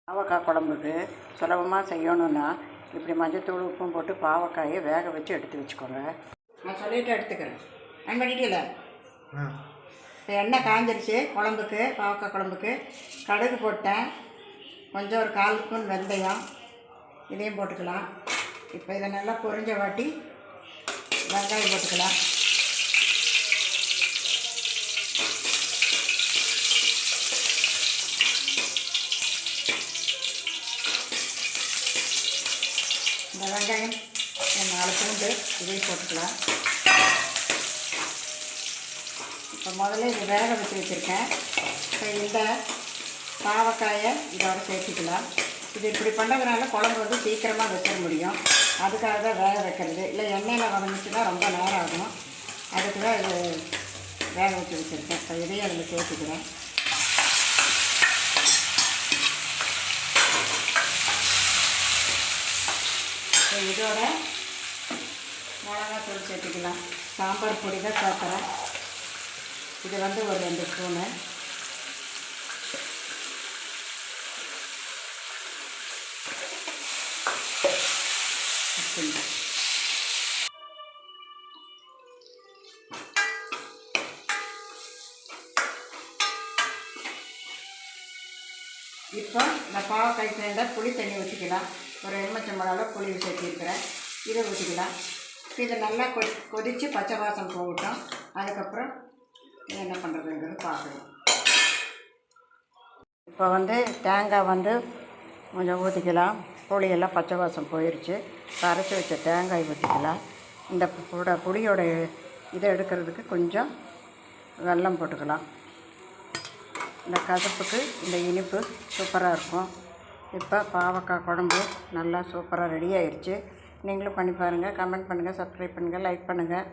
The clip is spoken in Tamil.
பாவக்காய் குழம்புக்கு சுலபமாக செய்யணுன்னா இப்படி மஞ்சத்தூள் உப்பும் போட்டு பாவக்காயை வேக வச்சு எடுத்து வச்சுக்கோங்க. நான் சொல்லிவிட்டு எடுத்துக்கிறேன். நான் பண்ணிட்டீங்கள இப்போ எண்ணெய் காஞ்சிருச்சு. குழம்புக்கு பாவக்காய் குழம்புக்கு கடுகு போட்டேன். கொஞ்சம் ஒரு 1/4 ஸ்பூன் வெந்தயம் இதையும் போட்டுக்கலாம். இப்போ இதை நல்லா பொரிஞ்ச வாட்டி வெங்காயம் போட்டுக்கலாம். இந்த வெங்காயம் 4 பூண்டு இதையும் போட்டுக்கலாம். இப்போ முதல்ல இது வேக வச்சு வச்சுருக்கேன். இப்போ இந்த பாவக்காயை இதோட சேர்த்துக்கலாம். இது இப்படி பண்ணுறதுனால குழம்பு வந்து சீக்கிரமாக வச்சிட முடியும். அதுக்காக தான் வேக வைக்கிறது. இல்லை எண்ணெயில் வதங்கிச்சுன்னா ரொம்ப நேரம் ஆகும். அதுக்கு தான் இது வேக வச்சு வச்சுருக்கேன். இப்போ இதையும் அதில் சேர்த்துக்கிறேன். இப்போ இதோட மிளகாத்தூள் சேர்த்துக்கலாம். சாம்பார் பொடி தான் சேர்க்குறேன். இது வந்து ஒரு 2 ஸ்பூனு. இப்போ இந்த பாவக்காய் சேர்ந்த புளி தண்ணி ஊற்றிக்கலாம். ஒரு எலுமிச்சம்பழம் புளி சேர்த்திருக்கிறேன். இதை ஊற்றிக்கலாம். இதை நல்லா கொதித்து பச்சை வாசம் போகட்டும். அதுக்கப்புறம் என்ன பண்ணுறதுங்கிறது பார்க்கலாம். இப்போ வந்து தேங்காய் வந்து கொஞ்சம் ஊற்றிக்கலாம். புளியெல்லாம் பச்சை வாசம் போயிடுச்சு. அரைச்சி வச்ச தேங்காய் ஊற்றிக்கலாம். இந்த புளியோட இதை எடுக்கிறதுக்கு கொஞ்சம் வெல்லம் போட்டுக்கலாம். இந்த கசப்புக்கு இந்த இனிப்பு சூப்பராக இருக்கும். இப்போ பாவக்காய் குழம்பு நல்லா சூப்பராக ரெடி ஆயிடுச்சு. நீங்களும் பண்ணி பாருங்கள். கமெண்ட் பண்ணுங்கள், சப்ஸ்கிரைப் பண்ணுங்கள், லைக் பண்ணுங்கள்.